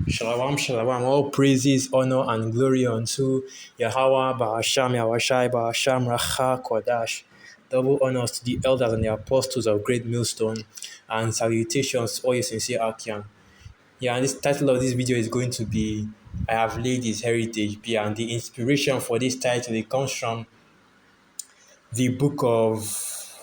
Shalom, shalom. All praises, honor, and glory unto Yahweh, Bahasham, Yahwashai, Bahasham, Racha, Kodash. Double honors to the elders and the apostles of Great Millstone, and salutations to all your sincere Akim. Yeah, and this title of this video is going to be I Have Laid His Heritage Bare, and the inspiration for this title it comes from the book of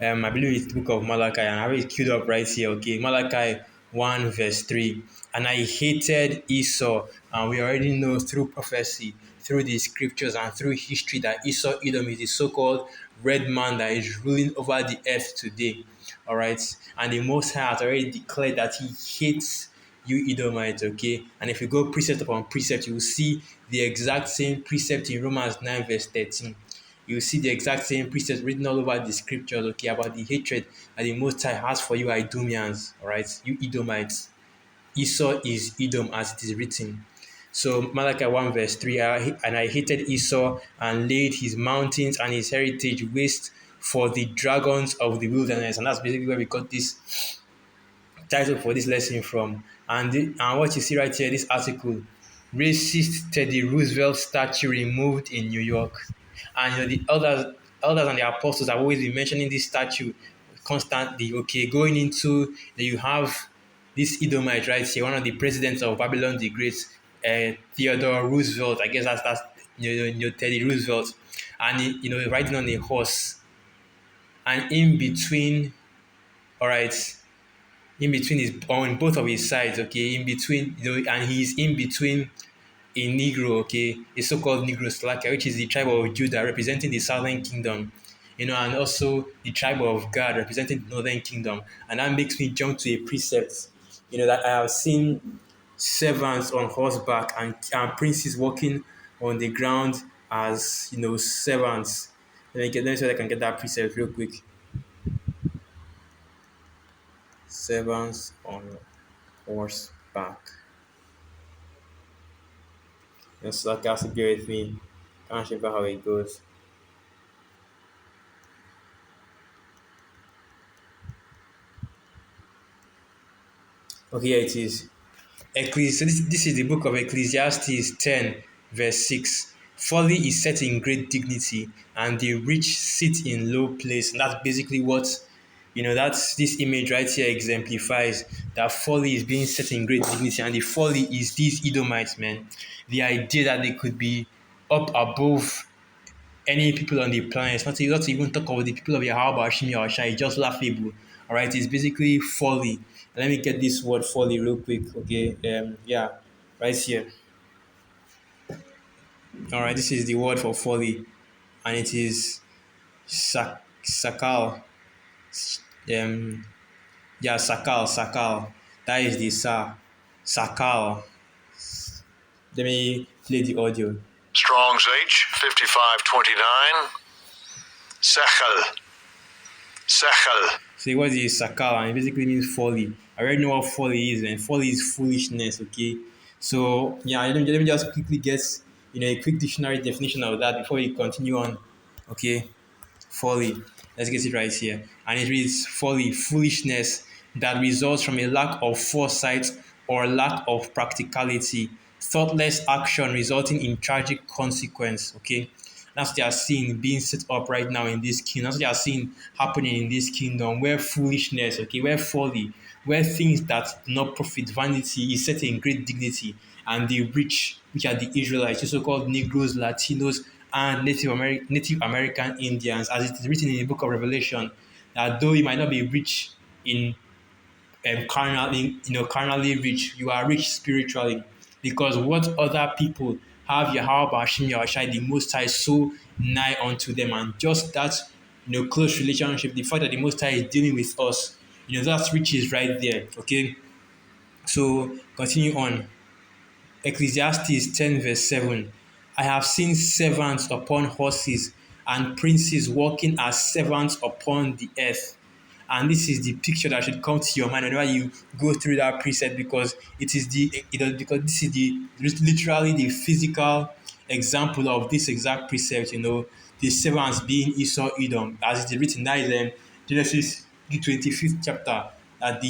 I believe it's the book of Malachi, and I have it queued up right here. Okay, Malachi 1 verse 3. And I hated Esau, and we already know through prophecy, through the scriptures, and through history that Esau Edom is the so-called red man that is ruling over the earth today. All right, and the Most High has already declared that He hates you Edomites, okay? And if you go precept upon precept, you will see the exact same precept in Romans 9 verse 13. You see the exact same precepts written all over the scriptures, okay, about the hatred that the Most High has for you Idumeans, all right, you Edomites. Esau is Edom as it is written. So Malachi 1 verse 3, and I hated Esau and laid his mountains and his heritage waste for the dragons of the wilderness. And that's basically where we got this title for this lesson from. And what you see right here, this article, racist Teddy Roosevelt statue removed in New York. And the elders and the apostles have always been mentioning this statue constantly. Okay, going into you have this Edomite right here, one of the presidents of Babylon the Great, Theodore Roosevelt. I guess that's Teddy Roosevelt, and riding on a horse, and in between, all right, in between his on both of his sides, okay, in between, and he's in between a Negro, okay, a so-called Negro Slacker, which is the tribe of Judah representing the southern kingdom, and also the tribe of Gad representing the northern kingdom. And that makes me jump to a precept, that I have seen servants on horseback and princes walking on the ground as, servants. Let me see if I can get that precept real quick. Servants on horseback. So that has to bear with me. Can't remember how it goes. Okay, here it is. So this is the book of Ecclesiastes 10, verse 6. Folly is set in great dignity, and the rich sit in low place. And that's basically what, that's this image right here exemplifies that folly is being set in great dignity. And the folly is these Edomites, man. The idea that they could be up above any people on the planet, not to even talk about the people of Yahweh, Shimi, or Shai, just laughable. All right, it's basically folly. Let me get this word folly real quick. Okay, yeah, right here. All right, this is the word for folly, and it is sakal. Yeah, sakal. That is the sakal. Let me play the audio. Strong's H 5529. Sechel. So what is sakal? And it basically means folly. I already know what folly is, and folly is foolishness. Okay, so yeah, let me just quickly get a quick dictionary definition of that before we continue on. Okay, folly. Let's get it right here, and it reads folly, foolishness that results from a lack of foresight or lack of practicality, thoughtless action resulting in tragic consequence. Okay, that's what they are seeing being set up right now in this kingdom. That's what they are seeing happening in this kingdom, where foolishness, okay, where folly, where things that do not profit, vanity is set in great dignity, and the rich, which are the Israelites, the so-called Negroes, Latinos, and Native American Indians, as it is written in the book of Revelation, that though you might not be rich in carnally rich, you are rich spiritually, because what other people have Yahweh Bashim Yahushai the Most High so nigh unto them, and just that close relationship, the fact that the Most High is dealing with us, that's riches right there. Okay, so continue on. Ecclesiastes 10 verse 7. I have seen servants upon horses and princes walking as servants upon the earth. And this is the picture that should come to your mind whenever you go through that precept, because because this is literally the physical example of this exact precept. The servants being Esau Edom, as it is written. That is Genesis the 25th chapter. That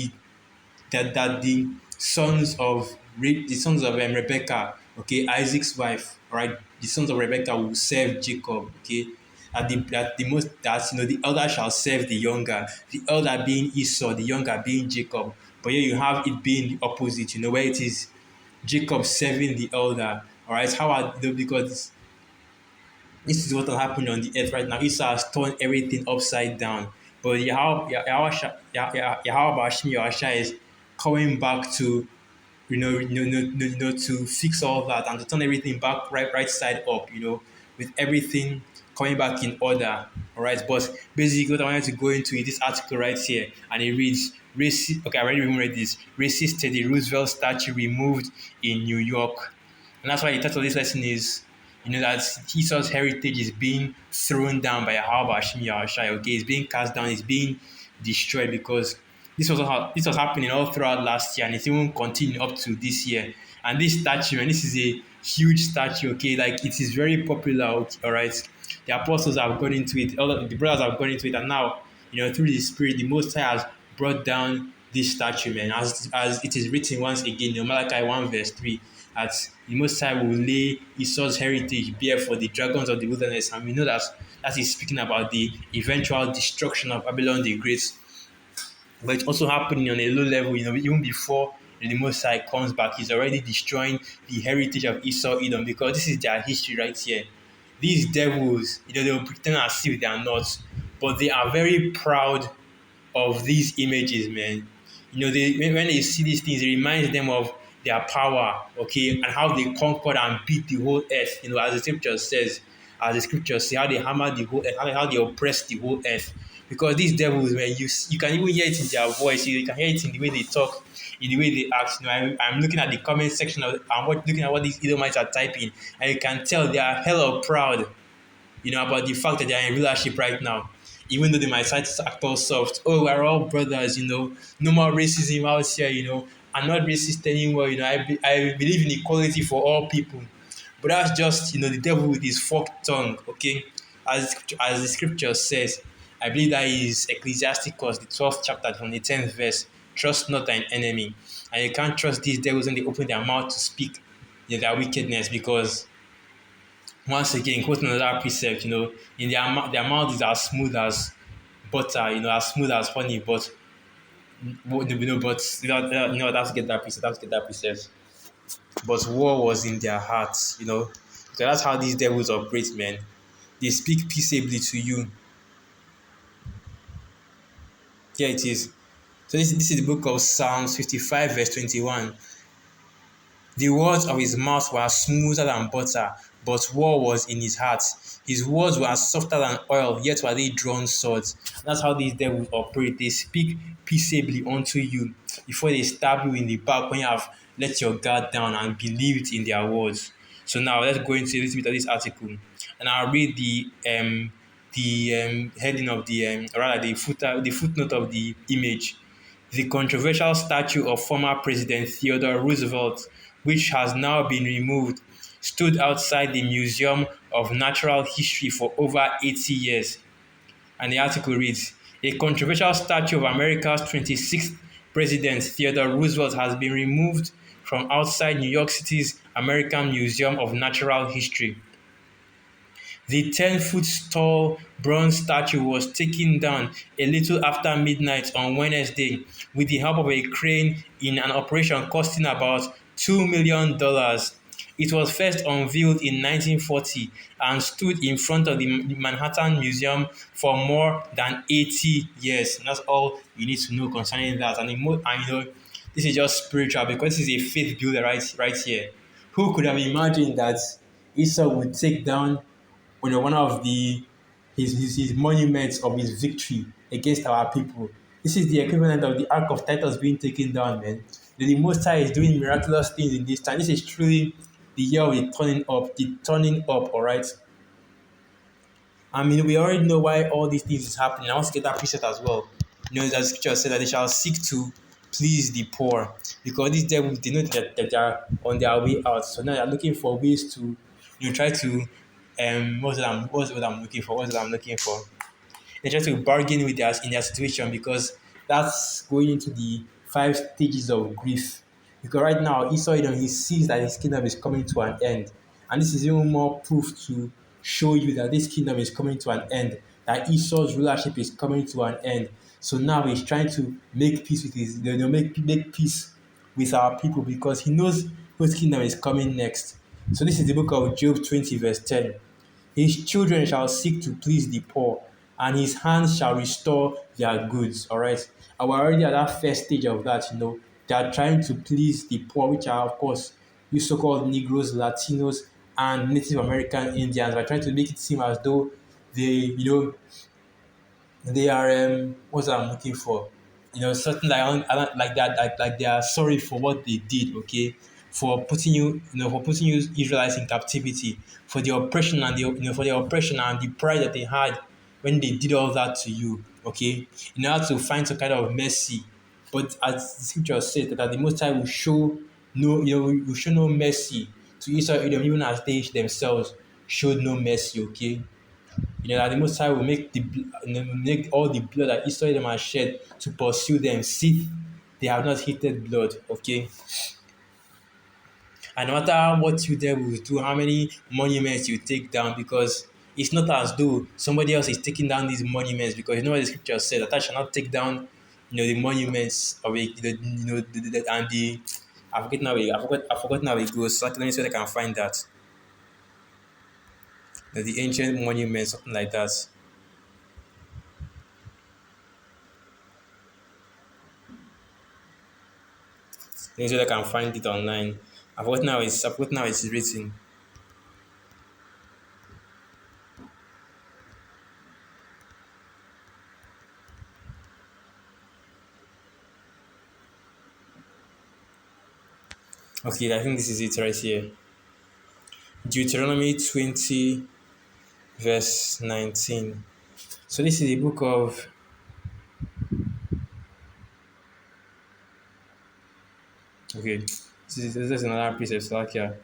the the sons of Rebecca, okay, Isaac's wife, all right, the sons of Rebecca will serve Jacob, okay. The elder shall serve the younger, the elder being Esau, the younger being Jacob. But here you have it being the opposite, where it is Jacob serving the elder. All right, how are they? Because this is what will happen on the earth right now. Esau has turned everything upside down. But Yahweh Bashim Yahweh is coming back to to fix all that and to turn everything back right side up, with everything coming back in order. All right, but basically what I wanted to go into is this article right here, and it reads racist. Okay, I already even read this. Racist Teddy Roosevelt statue removed in New York, and that's why the title of this lesson is. That Esau's heritage is being thrown down by Yahweh Hashem Yahushai. Okay, it's being cast down, it's being destroyed because this was happening all throughout last year and it's even continuing up to this year. And this statue, and this is a huge statue, okay, like it is very popular, all right. The apostles have gone into it, all of the brothers have gone into it, and now, through the Spirit, the Most High has brought down this statue, man, as it is written once again in Malachi 1 verse 3, that the Most High will lay Esau's heritage bare for the dragons of the wilderness. And we know that is speaking about the eventual destruction of Babylon the Great. But it's also happening on a low level, even before the Most High comes back. He's already destroying the heritage of Esau Edom because this is their history right here. These devils, they will pretend as if they are not, but they are very proud of these images, man. When they see these things, it reminds them of their power, okay, and how they conquered and beat the whole earth, as the scriptures say, how they hammered the whole earth, how they oppressed the whole earth. Because these devils, man, you can even hear it in their voice, you can hear it in the way they talk, in the way they act. I'm looking at the comment section looking at what these Edomites are typing, and you can tell they are hella proud, about the fact that they are in relationship right now. Even though they might try to act all soft. Oh, we're all brothers, no more racism out here, I'm not racist anymore, I believe in equality for all people. But that's just, the devil with his forked tongue, okay? As the scripture says, I believe that is Ecclesiasticus, the 12th chapter from the 10th verse. Trust not thine enemy. And you can't trust these devils when they open their mouth to speak their wickedness, because once again, quoting another precept, in their mouth is as smooth as butter, as smooth as honey, that's get that precept, But war was in their hearts, So that's how these devils operate, man. They speak peaceably to you. Here it is. So this is the book of Psalms 55, verse 21. The words of his mouth were smoother than butter, but war was in his heart. His words were softer than oil, yet were they drawn swords. That's how these devils operate. They speak peaceably unto you before they stab you in the back when you have let your guard down and believed in their words. So now let's go into a little bit of this article, and I'll read the heading of rather the footnote of the image. The controversial statue of former President Theodore Roosevelt, which has now been removed, stood outside the Museum of Natural History for over 80 years. And the article reads, a controversial statue of America's 26th President Theodore Roosevelt has been removed from outside New York City's American Museum of Natural History. The 10-foot tall bronze statue was taken down a little after midnight on Wednesday with the help of a crane in an operation costing about $2 million. It was first unveiled in 1940 and stood in front of the Manhattan Museum for more than 80 years. And that's all you need to know concerning that. And this is just spiritual because this is a faith builder right here. Who could have imagined that Esau would take down one of his monuments of his victory against our people? This is the equivalent of the Ark of Titus being taken down, man. The Most High is doing miraculous things in this time. This is truly the year of the turning up, all right? I mean, we already know why all these things is happening. I want to get that precept as well. The scripture said that they shall seek to please the poor, because these devils, they know that they are on their way out. So now they're looking for ways to, try to, what's what I'm looking for? What's what I'm looking for? They try to bargain in their situation, because that's going into the 5 stages of grief. Because right now, Esau, he sees that his kingdom is coming to an end. And this is even more proof to show you that this kingdom is coming to an end, that Esau's rulership is coming to an end. So now he's trying to make peace with make peace with our people because he knows whose kingdom is coming next. So this is the book of Job 20, verse 10. His children shall seek to please the poor, and his hands shall restore their goods. All right. And we're already at that first stage of that, They are trying to please the poor, which are, of course, you so called Negroes, Latinos, and Native American Indians. We're trying to make it seem as though they, they are what's I'm looking for, something like that, like they are sorry for what they did, okay, for putting for putting you Israelites in captivity, for the oppression and for the oppression and the pride that they had when they did all that to you, okay, in order to find some kind of mercy. But as the scripture says, that the Most High will show no, will show no mercy to Israel, even as they themselves showed no mercy, okay. That the Most High will make all the blood that Israel has shed to pursue them, see they have not hated blood, okay? And no matter what you devils do, how many monuments you take down, because it's not as though somebody else is taking down these monuments, because you know what the scripture said, that I shall not take down, the monuments of it, and the I forgot how it goes. So let me see if I can find that. The ancient monuments, something like that. Let me see if I can find it online. I forgot how it's written. Okay, I think this is it right here. Deuteronomy 20, verse 19. So this is the book of, okay, this is another piece of Slovakia.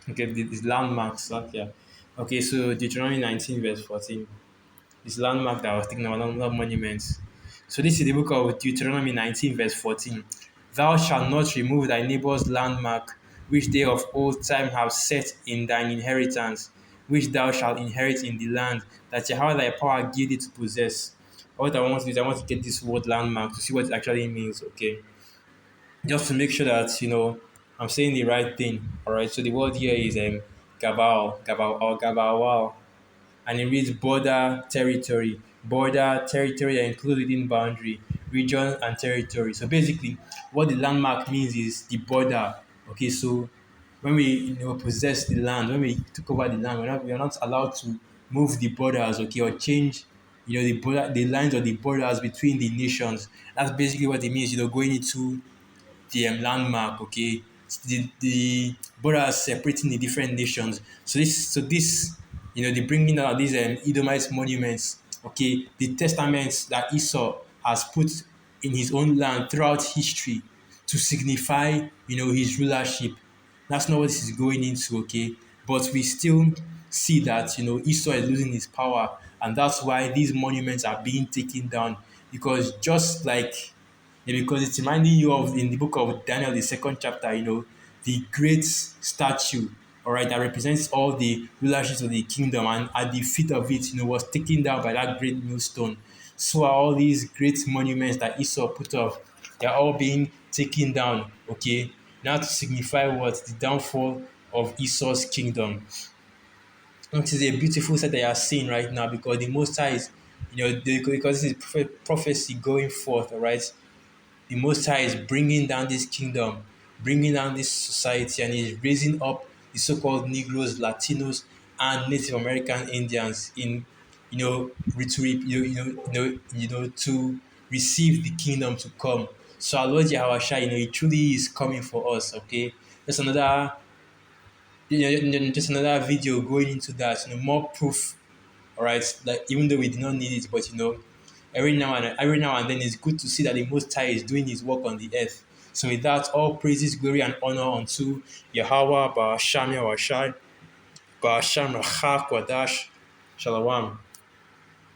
Okay, this landmark Slovakia. Okay, so Deuteronomy 19, verse 14. This landmark that I was thinking about, not monuments. So this is the book of Deuteronomy 19, verse 14. Thou shalt not remove thy neighbor's landmark, which they of old time have set in thine inheritance, which thou shalt inherit in the land that Jehovah thy power give thee to possess. What I want to do is I want to get this word landmark to see what it actually means, okay? Just to make sure that, I'm saying the right thing, all right? So the word here is Gabal, or Gabawal, and it reads border, territory that includes within boundary, region, and territory. So basically, what the landmark means is the border. Okay, so when we possess the land, when we took over the land, we're not allowed to move the borders, okay, or change the lines or the borders between the nations. That's basically what it means. Going into the landmark, okay, the borders separating the different nations. So this, the bringing out of these Edomite monuments, okay, the testaments that Esau has put in his own land throughout history to signify, his rulership. That's not what this is going into, okay. But we still see that Esau is losing his power, and that's why these monuments are being taken down. Because just like, yeah, because it's reminding you of in the book of Daniel, the second chapter, the great statue, all right, that represents all the rulerships of the kingdom, and at the feet of it, was taken down by that great millstone. So are all these great monuments that Esau put up, they are all being taken down, okay, now to signify what? The downfall of Esau's kingdom. It is a beautiful sight that you are seeing right now, because the Most High is, because this is prophecy going forth, all right. The Most High is bringing down this kingdom, bringing down this society, and is raising up the so-called Negroes, Latinos, and Native American Indians in, to receive the kingdom to come. So our Lord Yahushua, He truly is coming for us. Okay, that's another, just another video going into that. More proof, all right, like even though we did not need it, but every now and then it's good to see that the Most High is doing His work on the earth. So with that, all praises, glory, and honor unto Yahweh, Ba'asham Yahweh Shai, Ba'asham Racha Kwadash, Shalom.